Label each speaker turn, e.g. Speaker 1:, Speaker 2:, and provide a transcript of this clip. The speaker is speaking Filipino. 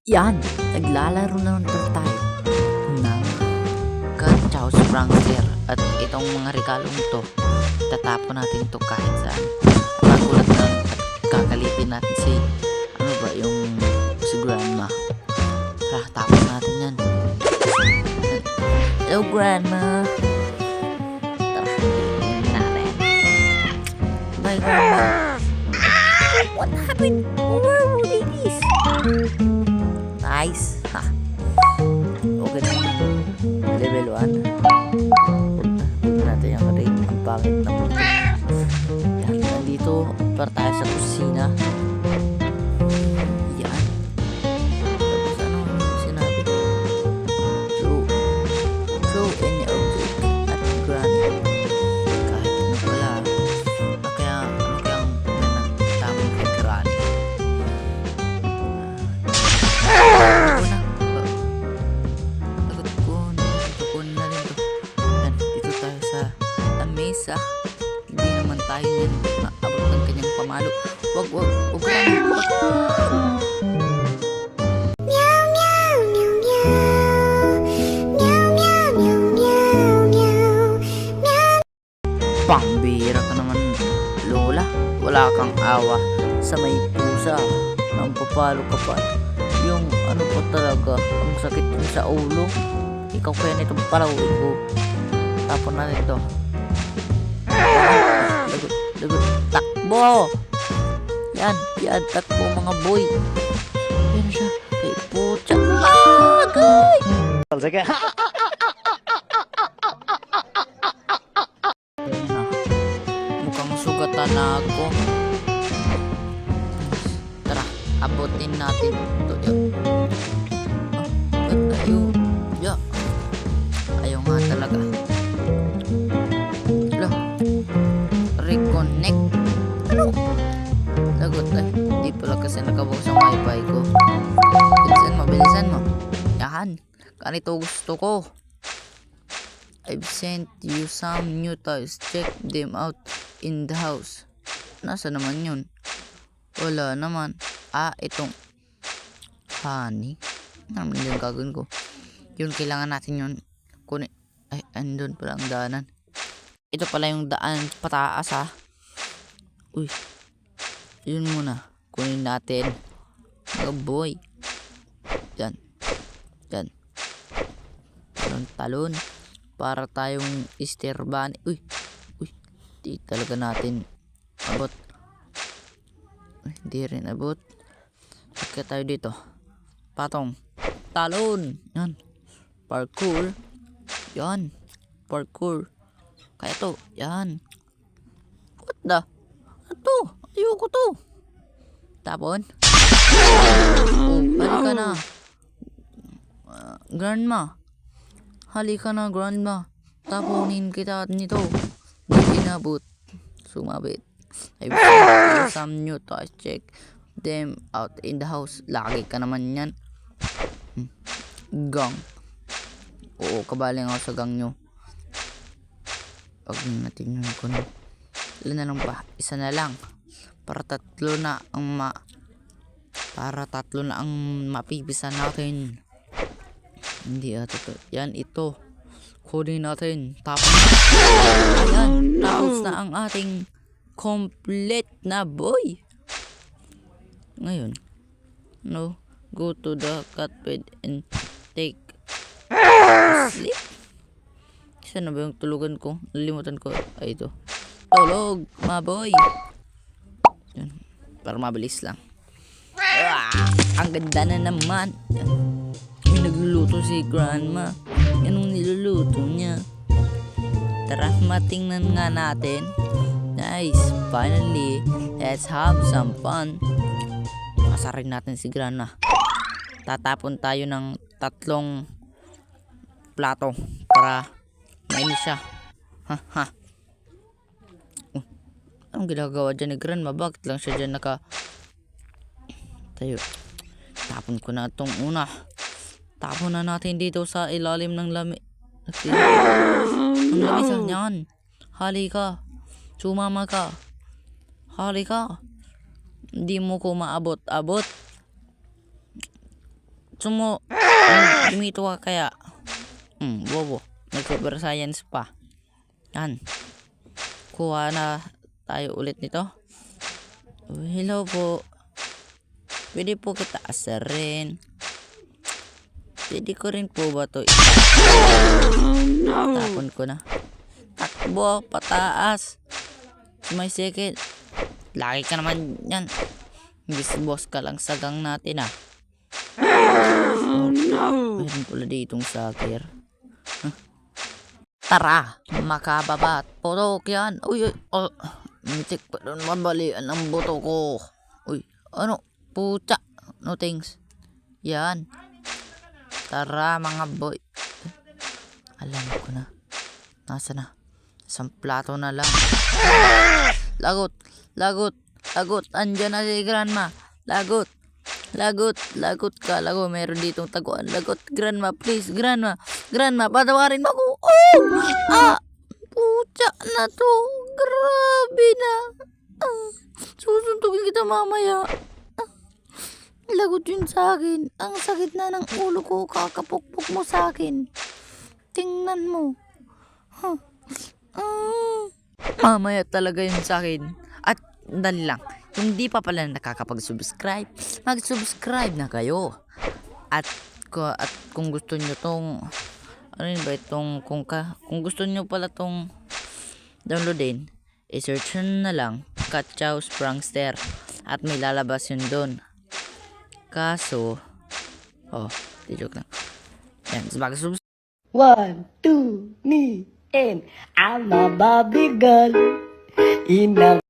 Speaker 1: Yan, naglalaro na naman tayo ng Cat Chows Prankster. At itong mga regalong to, tatapon natin to kahit saan. Magulat na at kakalitin natin si Grandma. Tara, tapon natin yan. Hello, Grandma. Tara, tingnan natin. Bye, Grandma. What happened? Where were they this? Nice. Ha. Okay na. Level 1. Tignan natin yung rate. Ang pangit na mundo. Yan. Nandito para tayo sa kusina. Yan. Tapos ano sinabi? Throw any object at granny. Kahit ano wala. Kaya ano kayang tamang kay granny? Mesa. Hindi naman tayo yan maabot ng kanyang pamalo. Wag
Speaker 2: Meow meow meow meow. Meow meow meow meow meow. Meow.
Speaker 1: Pambira ka naman, Lola. Wala kang awa sa may pusa. Nang papalo ka pa. Yung ano pa talaga, ang sakit mo sa ulo. Ikaw kaya nitong palawin ko. Tapon na nito. Lagot, takbo! Yan, takbo mga boy. Yan siya, kay putya. Agay!
Speaker 3: Sige.
Speaker 1: Mukhang sugatan na ako. Tara, abutin natin ito. Ayaw nga talaga. Reconnect. Ano? Lagot ay. Di pala kasi nakabukas ang wifi ko. Bilisan mo. Yan. Ganito gusto ko. I've sent you some new toys. Check them out in the house. Nasa naman yun? Wala naman. Itong honey. Ano naman yung gagawin ko? Yun, kailangan natin yun. Kunin. Ay, andun pala ang daanan. Ito pala yung daan pataas Uy. Yun muna. Kunin natin. Mga boy. Yan. Talon. Para tayong istirban. Uy. Di talaga natin abot. Hindi rin abot. Kaya tayo dito. Patong. Talon. Yan. Parkour. Yan. Parkour. Kaya to, yan. What the? Ito, ayoko to. Tapon. Halika na. Grandma. Halika na, Grandma. Tapunin kita nito. Di inabot. Sumabit. I've sent you some new toys. Check them out in the house. Lagi ka naman yan. Gang. Oo, kabaling ako sa gang nyo. Huwag natin yun kunin. Ilan na lang ba? Isa na lang. Para tatlo na ang mapipisan natin. Hindi to. Yan, ito. Kunin natin. Tapos na. Ayan. Tapos na ang ating complete na boy. Ngayon. No. Go to the cat bed and take a sleep. Saan na ba yung tulugan ko? Nalimutan ko. Ay, ito. Tulog, mga boy. Yan. Para mabilis lang. Ang ganda na naman. Yan. May nagluluto si Grandma. Anong niluluto niya? Tara, matingnan nga natin. Nice. Finally, let's have some fun. Kasarin natin si Grandma. Tatapon tayo ng 3 plato para mainis siya. Anong ginagawa dyan ni Grandma? Bakit lang siya dyan tayo? Tapon ko na itong una. Tapon na natin dito sa ilalim ng lami. Ang lamisa niyan. Halika. Sumama ka. Halika. Hindi mo ko maabot-abot. Gusto mo, dumito ka kaya? Bobo. Nag-super science pa. Yan. Kuha na tayo ulit nito. Oh, hello po. Pwede po kita asarin. Pwede ko rin po ba to? Tapon ko na. Takbo, pataas. May second. Lagi ka naman yan. Boss ka lang sa gang natin ah. Oh no! Mayroon pala ditong sakir. Tara, makababat. Putok yan. Uy, mitik pa doon mabalian ang buto ko. Uy, ano? Puta. No thanks. Yan. Tara mga boy. Alam ko na. Nasa na? Isang plato na lang. Lagot. Andyan na si grandma. Lagot ka. Meron ditong taguan. Lagot, grandma, please, grandma, patawarin mo ako. Pucha na to. Grabe na. Susuntukin kita mamaya. Lagot yun sa akin. Ang sakit na ng ulo ko. Kakapukpok mo sa akin. Tingnan mo. Mamaya talaga yun sa akin. At dali lang. Kung di pa pala nakakapag-subscribe, mag-subscribe na kayo. At kung gusto nyo tong kung gusto nyo pala tong downloadin, i-search nyo na lang Katchaus Prankster at may lalabas yun doon. Kaso di joke lang. Yan, mag-subscribe.
Speaker 3: 1, 2, me, and I'm a Barbie girl in a